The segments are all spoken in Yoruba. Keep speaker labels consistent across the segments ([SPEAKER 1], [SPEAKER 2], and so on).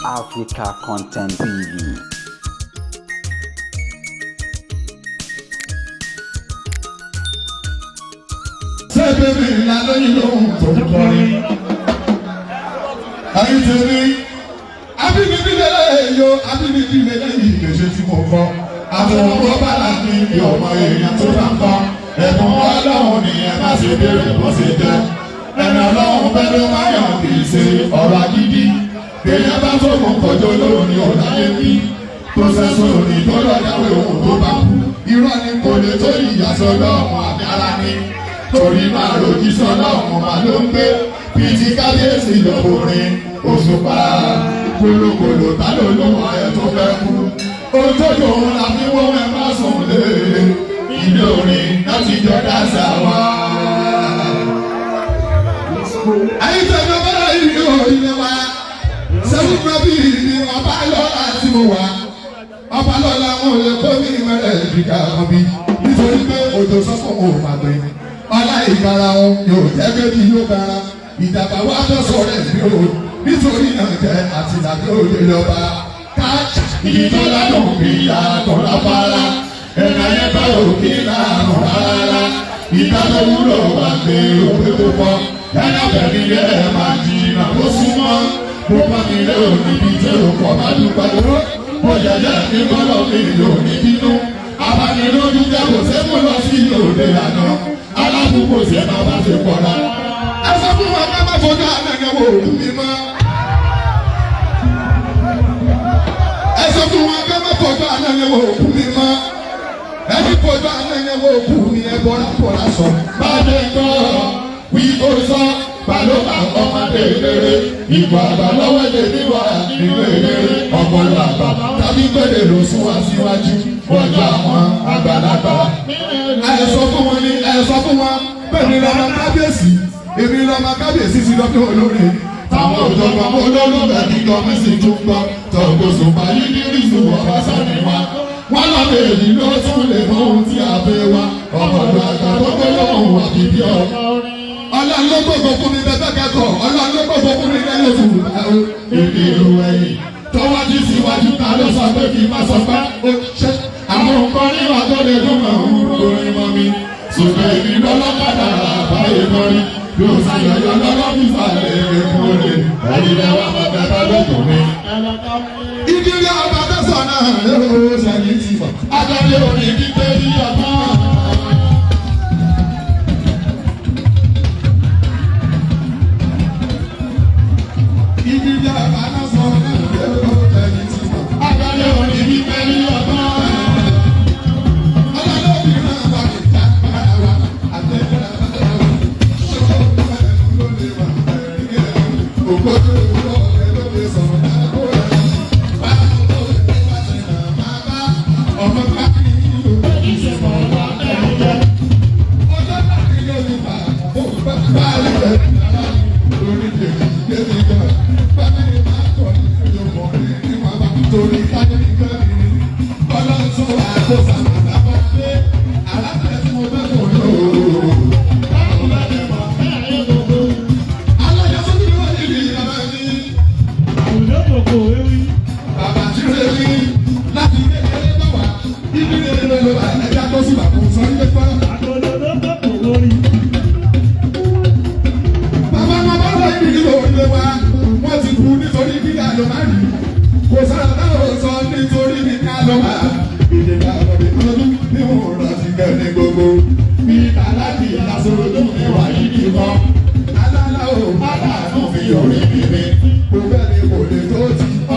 [SPEAKER 1] Africa Content TV.
[SPEAKER 2] Sẹ́gbẹ́ mi ìlànà yìí lóhùn tó ń kọrin. Ayé tèmi, abínibí lélẹ̀ yo, abínibí lélẹ̀ yìí lè ṣe tí mo kọ́. Àwọn ọmọ bàlá ní ibi ọmọ èèyàn tó bá ń kọ́. Ẹ̀bùn ọlọ́run ni ẹ má ṣe béèrè bó ṣe jẹ́. Ẹ̀nà ọlọ́run bẹ́ẹ̀ ló máa yàn kì í ṣe ọ̀rọ̀ agídí. Èèyàn bá fòkùn kọjọ lóhùn ní ọ̀dáyé bí. Pọ́sẹ̀sọ̀ òní tó lọ́yàwó òun tó bá kú. Irọ́ ni kò lè tó ìyàsọ́ lọ́hùn àdára ni. Torí máa rojí sọ́nà ọmọ máa ló ń gbé. Bíi kábíyèsí lọ́kùnrin òṣùpá. Kólókòló ta ló lọ́wọ́ ẹ̀ tó fẹ́ kú. Ohun tó yọ òun la fi wọ́n ẹ má sùn lé. Ilé orin láti jọ dáṣà wá. Àyíṣẹ́ ìjọba yìí ní ilé wa. Sẹ́yìn pẹ́bí ni ọba lọ́la tí mo wà. Ọba lọ́la wọn ò lè kó ní ìmọ̀lẹ̀ ìdíkà kan bí. Nítorí pé òjò sọ́kọ̀ wọn ò máa gbé. Ọlá ìkara wọn yóò jẹ́ bébí yóò kára. Ìdàgbà wa tó sọ̀rọ̀ ẹ̀sìn o. Nítorí náà jẹ́ àtìlágbé òde lọ́ba. Káàkiri ìjọba náà fi yàtọ̀ lápára. Ẹ̀ka yẹn bá òkè láàrùn rárá. Ìdájọ́ wúlò wà pé òwe tó pọ̀. Ẹ̀ka bẹ̀rẹ̀ ilé ẹ̀ máa jìnnà ó súnmọ́. Mo bá mi lé òní bí jẹ́ òkò bá dúpẹ́. Mo jẹ̀jẹ̀ ní bọ́lọ̀ mi lò ní bínú. Abanilójú jẹ́ kò sẹ́kù lọ sí òde àná. Alábùkù ṣe máa bá ṣe pọ̀ náà. Ẹ sọ fún wọn ká má fojú ànàyàn wo òkú mi mọ́. Ẹ sọ fún wọn ká má fojú ànàyàn wo òkú mi mọ́. Ẹni fojú ànàyàn wo òkú mi ẹ bọ́lá bọ́lá sọ. Bàdé gbọ́ wí kó sọ balóba ọmọdé eléré. Ìgbà àgbà lọ́wọ́ èdè níwà nínú eléré. Ọpọlọ àgbà tàbí gbèdè ló sún wá síwájú. Wọ́jú àwọn àgbàlagbà. Ẹ sọ fún wọn ní ẹ sọ fún wọn. Bẹ́ẹ̀ni lọ́mọ kábíyèsí. Èmi lọ́mọ kábíyèsí sí lọ́dún olórin. Táwọn òjọ̀gbọ́n olólùfẹ́ kí gọ́mẹ́sì tún gbọ́. Tọ̀gbọ̀sùn báyìí ní ìlú ọ̀bá sani wa. Wọ́n lọ bèèrè ló tún lè mọ ohun tí a fẹ́ wá. Ọmọdé àgbà tó gbé lọ́wọ́ wà bíbí ọmọ. Ọlọ́run ló gbogbo fún mi bẹ́ẹ̀ kẹ́kọ̀ọ́. Ọlọ́run ló gbogbo fún mi lẹ́yìn oṣù márùn-ún. Èdè ìlú ẹ̀yìn. Tọ́wájú síwájú ta ló sọ pé kí n má sọ pé ó ṣe. Àwọn nǹkan níwà tó lè dún mọ̀ ń lórí mọ́ mi. Ṣùgbọ́n èmi lọ́lọ́kadà àbáyé mọ́rí. Yóò ṣàyẹ̀yọ́ lọ́wọ́ mi sàlẹ̀ èkó lè. Ẹ̀yin lẹ́wọ́ bàbá bá lọ́kùn mi. Ìdílé ọba tó sọ náà ló ṣẹ̀yìn ti fọ̀. Adọ́lé òní kíkẹ́ ní ọgbọ́n. Ìdílé ọba tó sọ náà ló ṣẹ̀yìn ti fọ̀. Adọ́lé òní kíkẹ́ ní ọgbọ́n.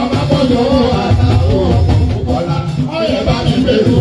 [SPEAKER 2] Ọba bọ́jọ́ àtàwọn ọmọ púpọ̀ la, ọyẹ bá mi gbèrú